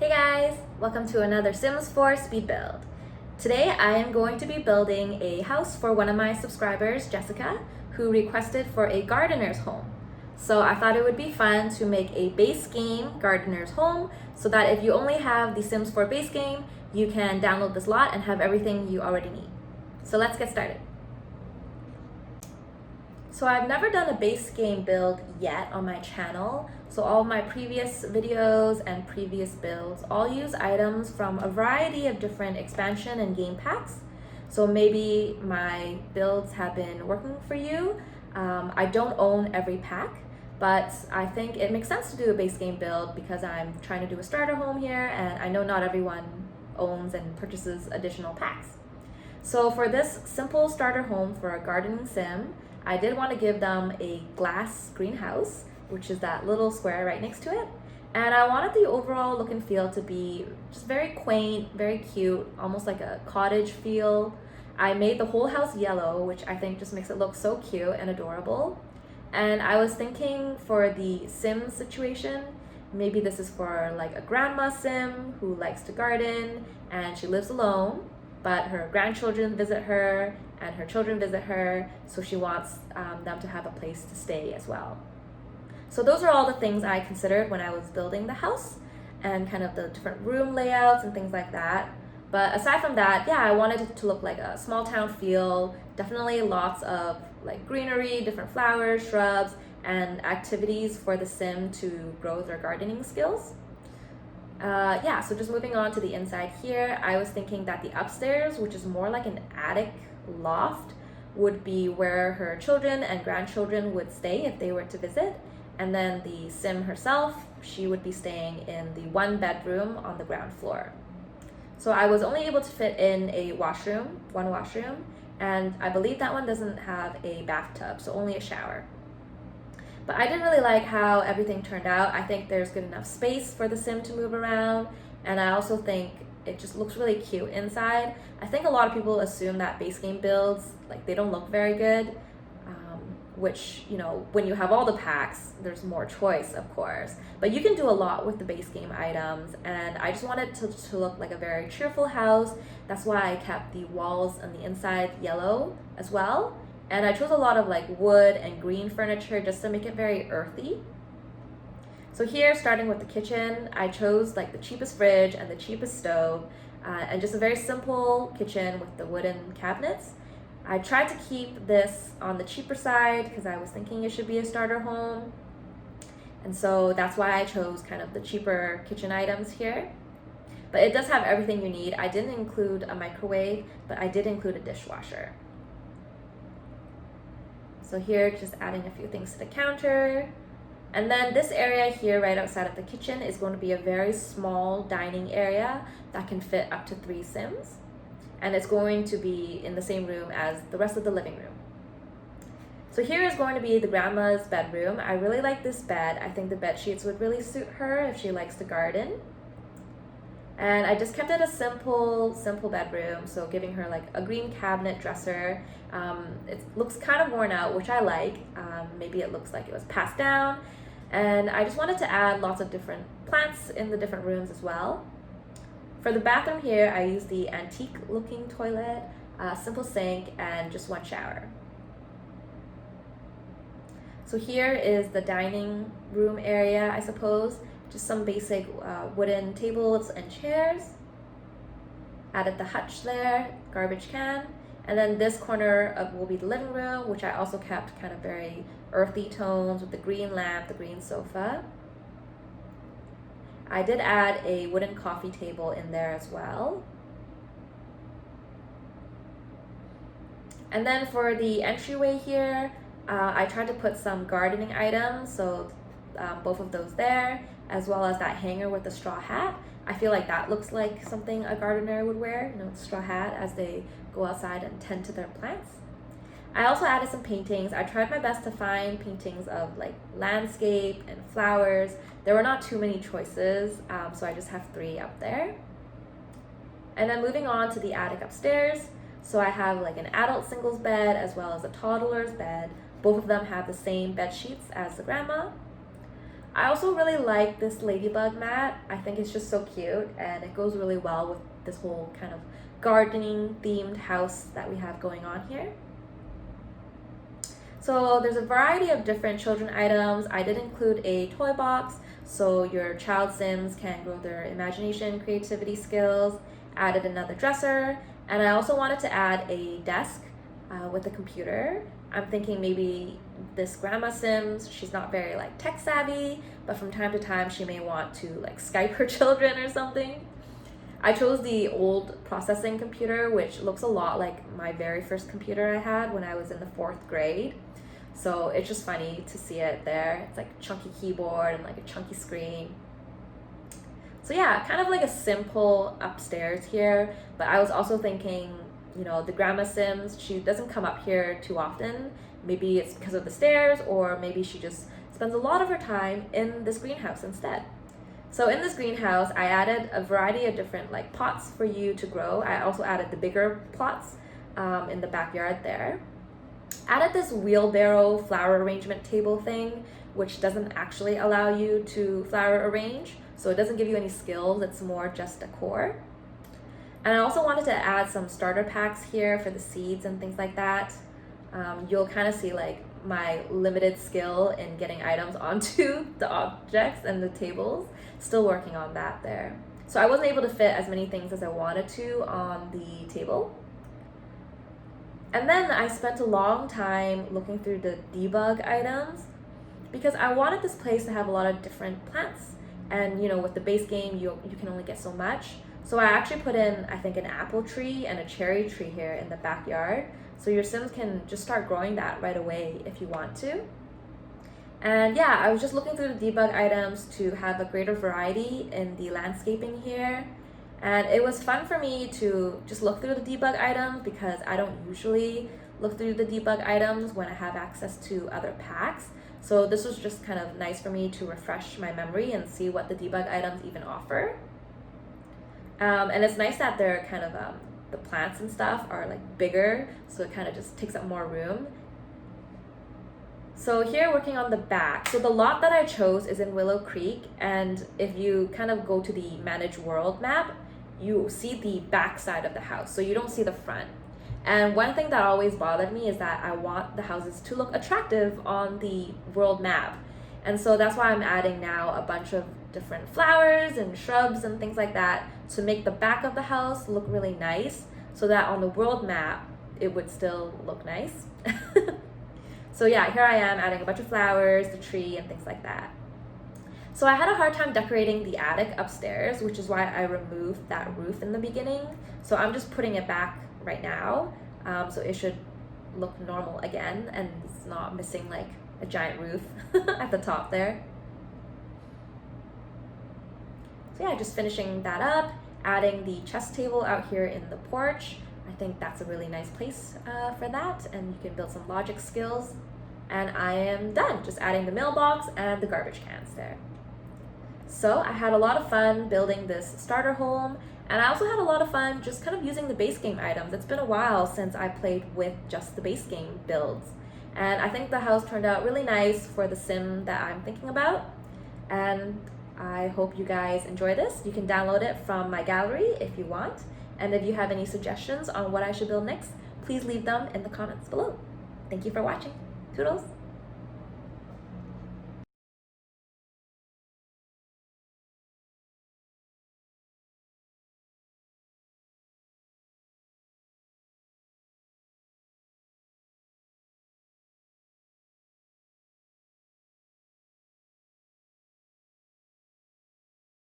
Hey guys, welcome to another Sims 4 speed build. Today I am going to be building a house for one of my subscribers, Jessica, who requested for a gardener's home. So I thought it would be fun to make a base game gardener's home so that if you only have the Sims 4 base game, you can download this lot and have everything you already need. So let's get started. So I've never done a base game build yet on my channel. So all of my previous videos and previous builds all use items from a variety of different expansion and game packs. So maybe my builds have been working for you. I don't own every pack, but I think it makes sense to do a base game build because I'm trying to do a starter home here and I know not everyone owns and purchases additional packs. So for this simple starter home for a gardening sim, I did want to give them a glass greenhouse, which is that little square right next to it. And I wanted the overall look and feel to be just very quaint, very cute, almost like a cottage feel. I made the whole house yellow, which I think just makes it look so cute and adorable. And I was thinking for the sim situation, maybe this is for like a grandma sim who likes to garden and she lives alone, but her grandchildren visit her and her children visit her, so she wants them to have a place to stay as well. So those are all the things I considered when I was building the house and kind of the different room layouts and things like that. But aside from that, yeah, I wanted it to look like a small town feel, definitely lots of like greenery, different flowers, shrubs, and activities for the sim to grow their gardening skills. Yeah, so just moving on to the inside here, I was thinking that the upstairs, which is more like an attic loft, would be where her children and grandchildren would stay if they were to visit. And then the sim herself, she would be staying in the one bedroom on the ground floor. So I was only able to fit in one washroom, and I believe that one doesn't have a bathtub, so only a shower. But I didn't really like how everything turned out. I think there's good enough space for the sim to move around, and I also think it just looks really cute inside. I think a lot of people assume that base game builds, like, they don't look very good, which, you know, when you have all the packs, there's more choice, of course. But you can do a lot with the base game items, and I just wanted to look like a very cheerful house. That's why I kept the walls on the inside yellow as well. And I chose a lot of like wood and green furniture just to make it very earthy. So here, starting with the kitchen, I chose like the cheapest fridge and the cheapest stove, and just a very simple kitchen with the wooden cabinets. I tried to keep this on the cheaper side because I was thinking it should be a starter home. And so that's why I chose kind of the cheaper kitchen items here. But it does have everything you need. I didn't include a microwave, but I did include a dishwasher. So here, just adding a few things to the counter. And then this area here right outside of the kitchen is going to be a very small dining area that can fit up to 3 sims. And it's going to be in the same room as the rest of the living room. So here is going to be the grandma's bedroom. I really like this bed. I think the bed sheets would really suit her if she likes to garden. And I just kept it a simple bedroom, so giving her like a green cabinet dresser. It looks kind of worn out, which I like. Maybe it looks like it was passed down. And I just wanted to add lots of different plants in the different rooms as well. For the bathroom here, I used the antique looking toilet, simple sink, and just one shower. So here is the dining room area, I suppose. Just some basic wooden tables and chairs. Added the hutch there, garbage can. And then this corner will be the living room, which I also kept kind of very earthy tones with the green lamp, the green sofa. I did add a wooden coffee table in there as well. And then for the entryway here, I tried to put some gardening items, so both of those there, as well as that hanger with the straw hat. I feel like that looks like something a gardener would wear, you know, straw hat as they go outside and tend to their plants. I also added some paintings. I tried my best to find paintings of like landscape and flowers. There were not too many choices, so I just have 3 up there. And then moving on to the attic upstairs. So I have like an adult singles bed as well as a toddler's bed. Both of them have the same bed sheets as the grandma. I also really like this ladybug mat. I think it's just so cute and it goes really well with this whole kind of gardening themed house that we have going on here. So there's a variety of different children items. I did include a toy box so your child Sims can grow their imagination, creativity skills. Added another dresser, and I also wanted to add a desk with a computer. I'm thinking maybe this grandma Sims, she's not very like tech savvy, but from time to time she may want to like Skype her children or something. I chose the old processing computer, which looks a lot like my very first computer I had when I was in the 4th grade. So it's just funny to see it there. It's like a chunky keyboard and like a chunky screen. So yeah, kind of like a simple upstairs here, but I was also thinking, you know, the grandma Sims, she doesn't come up here too often. Maybe it's because of the stairs, or maybe she just spends a lot of her time in this greenhouse instead. So in this greenhouse, I added a variety of different like pots for you to grow. I also added the bigger plots in the backyard there. Added this wheelbarrow flower arrangement table thing, which doesn't actually allow you to flower arrange. So it doesn't give you any skills, it's more just decor. And I also wanted to add some starter packs here for the seeds and things like that. You'll kind of see like my limited skill in getting items onto the objects and the tables. Still working on that there. So I wasn't able to fit as many things as I wanted to on the table. And then I spent a long time looking through the debug items because I wanted this place to have a lot of different plants. And you know, with the base game, you can only get so much. So I actually put in, I think, an apple tree and a cherry tree here in the backyard. So your Sims can just start growing that right away if you want to. And yeah, I was just looking through the debug items to have a greater variety in the landscaping here. And it was fun for me to just look through the debug items because I don't usually look through the debug items when I have access to other packs. So this was just kind of nice for me to refresh my memory and see what the debug items even offer. And it's nice that they're kind of, the plants and stuff are like bigger, so it kind of just takes up more room. So here working on the back. So the lot that I chose is in Willow Creek, and if you kind of go to the Manage World map, you see the back side of the house, so you don't see the front. And one thing that always bothered me is that I want the houses to look attractive on the world map. And so that's why I'm adding now a bunch of different flowers and shrubs and things like that to make the back of the house look really nice so that on the world map, it would still look nice. So yeah, here I am adding a bunch of flowers, the tree, and things like that. So I had a hard time decorating the attic upstairs, which is why I removed that roof in the beginning. So I'm just putting it back right now, so it should look normal again and it's not missing like a giant roof at the top there. So yeah, just finishing that up, adding the chess table out here in the porch. I think that's a really nice place for that, and you can build some logic skills. And I am done, just adding the mailbox and the garbage cans there. So I had a lot of fun building this starter home, and I also had a lot of fun just kind of using the base game items. It's been a while since I played with just the base game builds. And I think the house turned out really nice for the sim that I'm thinking about. And I hope you guys enjoy this. You can download it from my gallery if you want. And if you have any suggestions on what I should build next, please leave them in the comments below. Thank you for watching. Toodles!